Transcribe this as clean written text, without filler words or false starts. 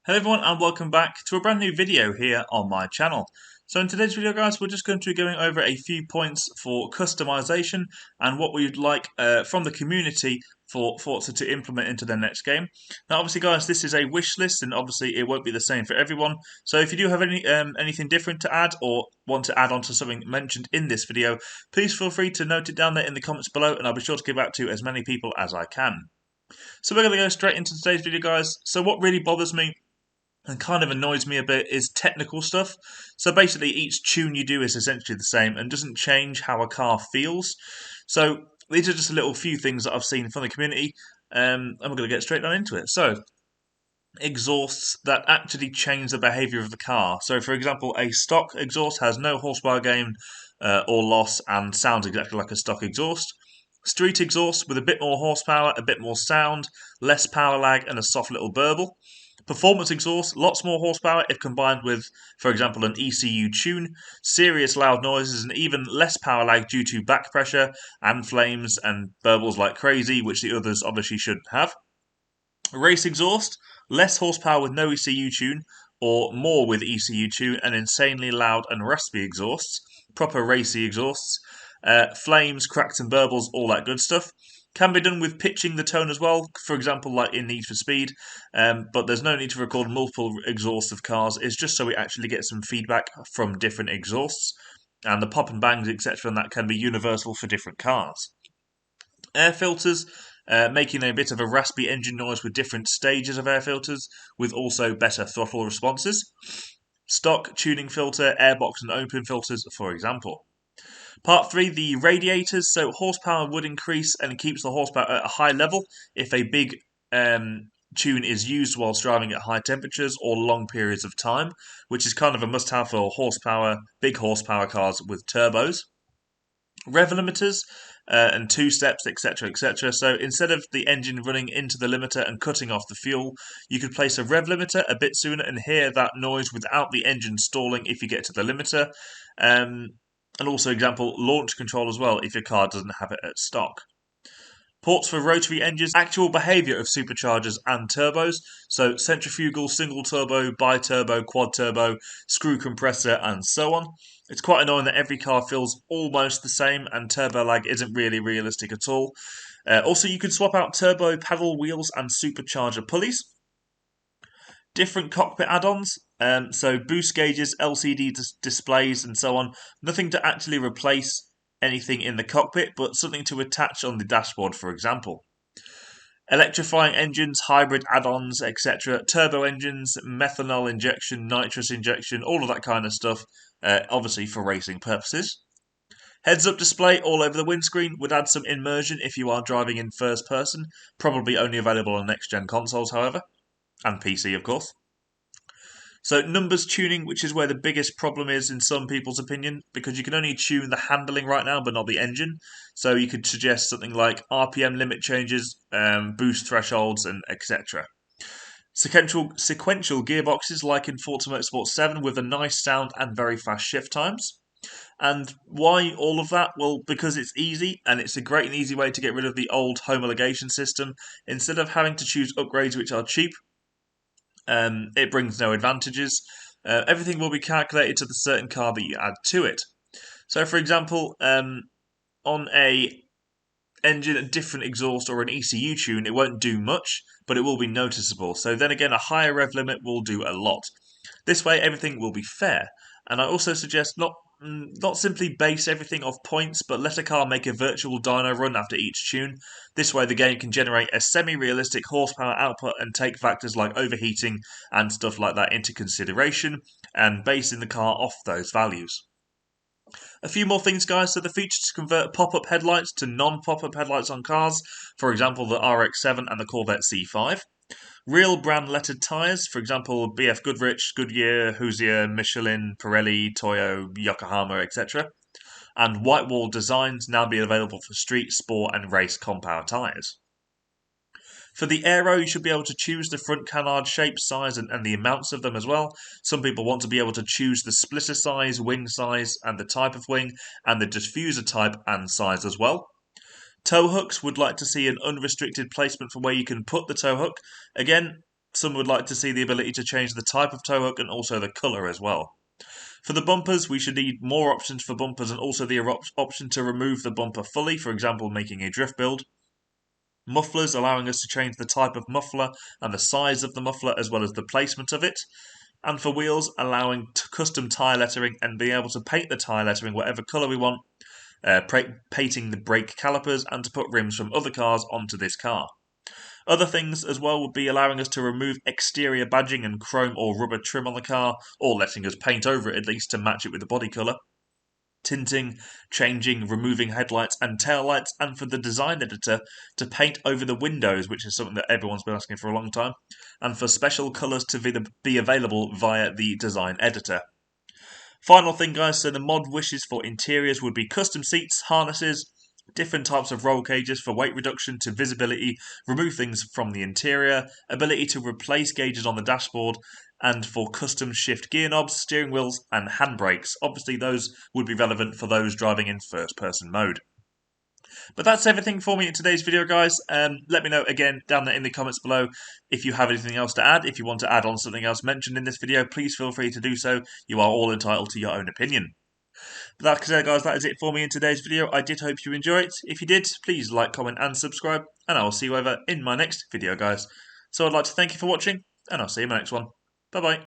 Hello everyone and welcome back to a brand new video here on my channel. So in today's video guys, we're just going to be going over a few points for customization and what we'd like from the community for Forza to implement into their next game. Now obviously guys, this is a wish list and obviously it won't be the same for everyone. So if you do have anything different to add or want to add on to something mentioned in this video, please feel free to note it down there in the comments below and I'll be sure to get back to as many people as I can. So we're going to go straight into today's video guys. So what really bothers me and kind of annoys me a bit is technical stuff. So basically each tune you do is essentially the same and doesn't change how a car feels. So these are just a little few things that I've seen from the community, and we're going to get straight down into it. So exhausts that actually change the behaviour of the car. So for example, a stock exhaust has no horsepower gain or loss and sounds exactly like a stock exhaust. Street exhaust with a bit more horsepower, a bit more sound, less power lag and a soft little burble. Performance exhaust, lots more horsepower if combined with, for example, an ECU tune, serious loud noises, and even less power lag due to back pressure and flames and burbles like crazy, which the others obviously shouldn't have. Race exhaust, less horsepower with no ECU tune, or more with ECU tune, and insanely loud and raspy exhausts, proper racy exhausts, flames, cracks and burbles, all that good stuff. Can be done with pitching the tone as well, for example, like in Need for Speed, but there's no need to record multiple exhausts of cars. It's just so we actually get some feedback from different exhausts, and the pop and bangs, etc., and that can be universal for different cars. Air filters, making a bit of a raspy engine noise with different stages of air filters, with also better throttle responses. Stock, tuning filter, airbox and open filters, for example. Part 3, the radiators. So horsepower would increase and keeps the horsepower at a high level if a big tune is used whilst driving at high temperatures or long periods of time, which is kind of a must-have for big horsepower cars with turbos. Rev limiters and two steps, etc., etc. So instead of the engine running into the limiter and cutting off the fuel, you could place a rev limiter a bit sooner and hear that noise without the engine stalling if you get to the limiter. And also, example, launch control as well if your car doesn't have it at stock. Ports for rotary engines, actual behaviour of superchargers and turbos, so centrifugal, single turbo, bi-turbo, quad turbo, screw compressor and so on. It's quite annoying that every car feels almost the same and turbo lag isn't really realistic at all. Also, you can swap out turbo paddle wheels and supercharger pulleys. Different cockpit add-ons, so boost gauges, LCD displays and so on. Nothing to actually replace anything in the cockpit, but something to attach on the dashboard, for example. Electrifying engines, hybrid add-ons, etc. Turbo engines, methanol injection, nitrous injection, all of that kind of stuff, obviously for racing purposes. Heads-up display all over the windscreen would add some immersion if you are driving in first person, probably only available on next-gen consoles, however, and PC, of course. So numbers tuning, which is where the biggest problem is in some people's opinion, because you can only tune the handling right now, but not the engine. So you could suggest something like RPM limit changes, boost thresholds, and etc. Sequential gearboxes like in Forza Motorsport 7 with a nice sound and very fast shift times. And why all of that? Well, because it's easy, and it's a great and easy way to get rid of the old homologation system. Instead of having to choose upgrades which are cheap, it brings no advantages. Everything will be calculated to the certain car that you add to it. So, for example, on a engine, a different exhaust or an ECU tune, it won't do much, but it will be noticeable. So then again, a higher rev limit will do a lot. This way, everything will be fair. And I also suggest not simply base everything off points, but let a car make a virtual dyno run after each tune. This way the game can generate a semi-realistic horsepower output and take factors like overheating and stuff like that into consideration, and basing the car off those values. A few more things, guys. So the feature to convert pop-up headlights to non-pop-up headlights on cars, for example the RX-7 and the Corvette C5. Real brand lettered tyres, for example BF Goodrich, Goodyear, Hoosier, Michelin, Pirelli, Toyo, Yokohama, etc. And white wall designs now be available for street, sport and race compound tyres. For the aero, you should be able to choose the front canard shape, size and the amounts of them as well. Some people want to be able to choose the splitter size, wing size and the type of wing, and the diffuser type and size as well. Tow hooks would like to see an unrestricted placement for where you can put the tow hook. Again, some would like to see the ability to change the type of tow hook and also the colour as well. For the bumpers, we should need more options for bumpers and also the option to remove the bumper fully, for example, making a drift build. Mufflers, allowing us to change the type of muffler and the size of the muffler as well as the placement of it. And for wheels, allowing custom tyre lettering and being able to paint the tyre lettering whatever colour we want, painting the brake calipers and to put rims from other cars onto this car. Other things as well would be allowing us to remove exterior badging and chrome or rubber trim on the car, or letting us paint over it at least to match it with the body colour. Tinting, changing, removing headlights and taillights, and for the design editor to paint over the windows, which is something that everyone's been asking for a long time, and for special colours to be available via the design editor. Final thing, guys, so the mod wishes for interiors would be custom seats, harnesses, different types of roll cages for weight reduction to visibility, remove things from the interior, ability to replace gauges on the dashboard, and for custom shift gear knobs, steering wheels, and handbrakes. Obviously, those would be relevant for those driving in first-person mode. But that's everything for me in today's video, guys. Let me know again down there in the comments below if you have anything else to add. If you want to add on something else mentioned in this video, please feel free to do so. You are all entitled to your own opinion. But like I said, guys, that is it for me in today's video. I did hope you enjoy it. If you did, please like, comment, and subscribe. And I will see you over in my next video, guys. So I'd like to thank you for watching, and I'll see you in my next one. Bye-bye.